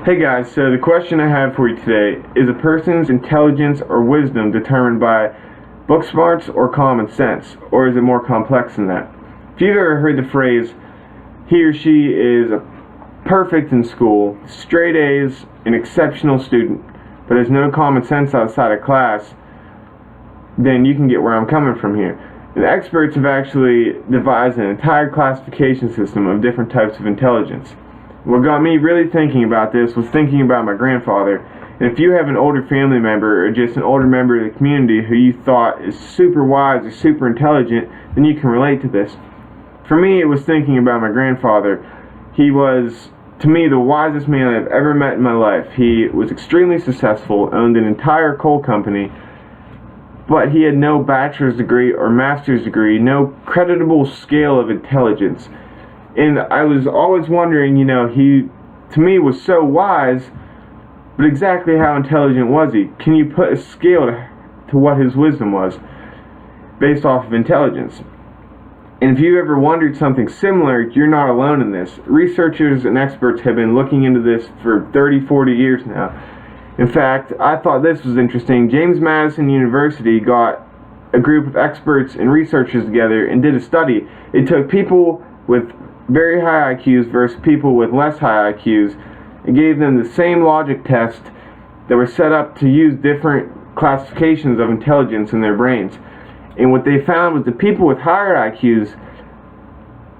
Hey guys, so the question I have for you today is a person's intelligence or wisdom determined by book smarts or common sense, or is it more complex than that? If you've ever heard the phrase, he or she is perfect in school, straight A's, an exceptional student, but has no common sense outside of class, then you can get where I'm coming from here. And experts have actually devised an entire classification system of different types of intelligence. What got me really thinking about this was thinking about my grandfather. And if you have an older family member or just an older member of the community who you thought is super wise or super intelligent, then you can relate to this. For me, it was thinking about my grandfather. He was, to me, the wisest man I've ever met in my life. He was extremely successful, owned an entire coal company, but he had no bachelor's degree or master's degree, no creditable scale of intelligence. And I was always wondering, he, to me, was so wise, but exactly how intelligent was he? Can you put a scale to what his wisdom was based off of intelligence? And if you ever wondered something similar, you're not alone in this. Researchers and experts have been looking into this for 30, 40 years now. In fact, I thought this was interesting. James Madison University got a group of experts and researchers together and did a study. It took people with very high IQs versus people with less high IQs, and gave them the same logic test that were set up to use different classifications of intelligence in their brains. And what they found was the people with higher IQs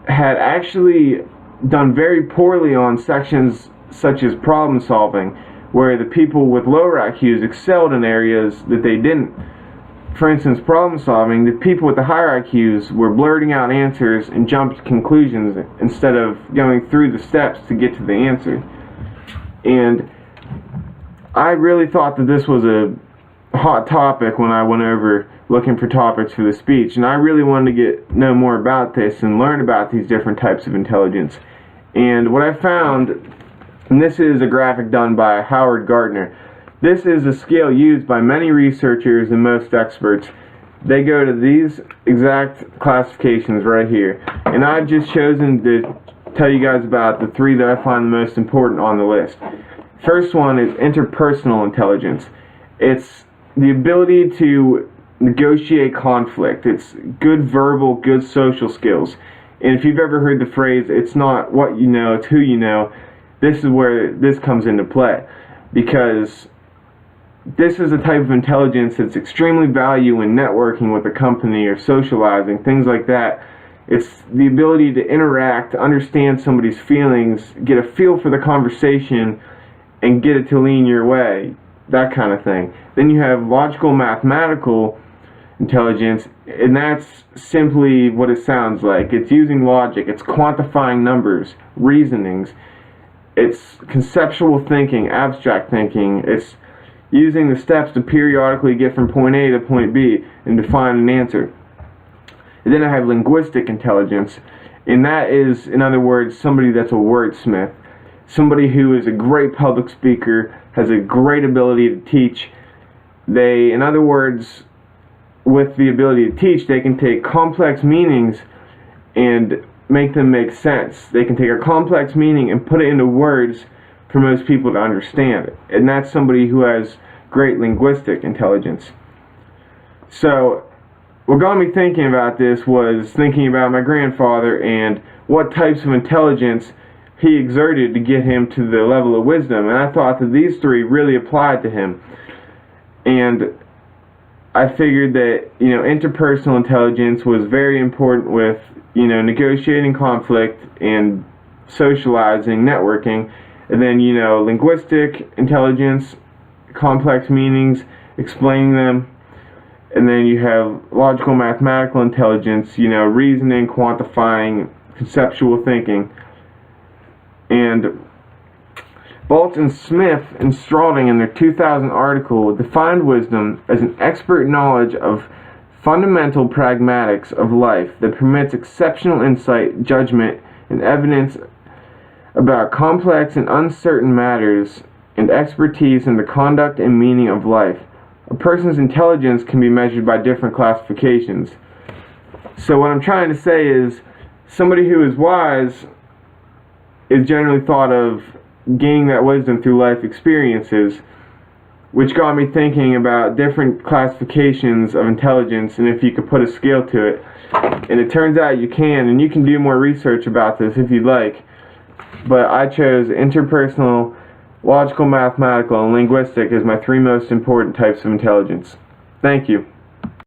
had actually done very poorly on sections such as problem solving, where the people with lower IQs excelled in areas that they didn't. For instance, problem solving, the people with the higher IQs were blurting out answers and jumped to conclusions instead of going through the steps to get to the answer. And I really thought that this was a hot topic when I went over looking for topics for the speech, and I really wanted to know more about this and learn about these different types of intelligence. And what I found, and this is a graphic done by Howard Gardner. This is a scale used by many researchers and most experts. They go to these exact classifications right here. And I've just chosen to tell you guys about the three that I find the most important on the list. First one is interpersonal intelligence. It's the ability to negotiate conflict. It's good verbal, good social skills. And if you've ever heard the phrase, it's not what you know, it's who you know, this is where this comes into play. Because this is a type of intelligence that's extremely valuable in networking with a company or socializing, things like that. It's the ability to interact, to understand somebody's feelings, get a feel for the conversation, and get it to lean your way, that kind of thing. Then you have logical mathematical intelligence, and that's simply what it sounds like. It's using logic, it's quantifying numbers, reasonings, it's conceptual thinking, abstract thinking, it's using the steps to periodically get from point A to point B and define an answer. And then I have linguistic intelligence, and that is, in other words, somebody that's a wordsmith, somebody who is a great public speaker, has a great ability to teach. They, in other words, with the ability to teach, they can take complex meanings and make them make sense. They can take a complex meaning and put it into words for most people to understand. And that's somebody who has great linguistic intelligence. So what got me thinking about this was thinking about my grandfather and what types of intelligence he exerted to get him to the level of wisdom. And I thought that these three really applied to him. And I figured that, interpersonal intelligence was very important with, negotiating conflict and socializing, networking. And then, linguistic intelligence, complex meanings, explaining them. And then you have logical mathematical intelligence, reasoning, quantifying, conceptual thinking. And Bolton Smith and Strawding in their 2000 article defined wisdom as an expert knowledge of fundamental pragmatics of life that permits exceptional insight, judgment, and evidence about complex and uncertain matters, and expertise in the conduct and meaning of life. A person's intelligence can be measured by different classifications. So what I'm trying to say is, somebody who is wise is generally thought of gaining that wisdom through life experiences, which got me thinking about different classifications of intelligence and if you could put a scale to it. And it turns out you can, and you can do more research about this if you'd like. But I chose interpersonal, logical, mathematical, and linguistic as my three most important types of intelligence. Thank you.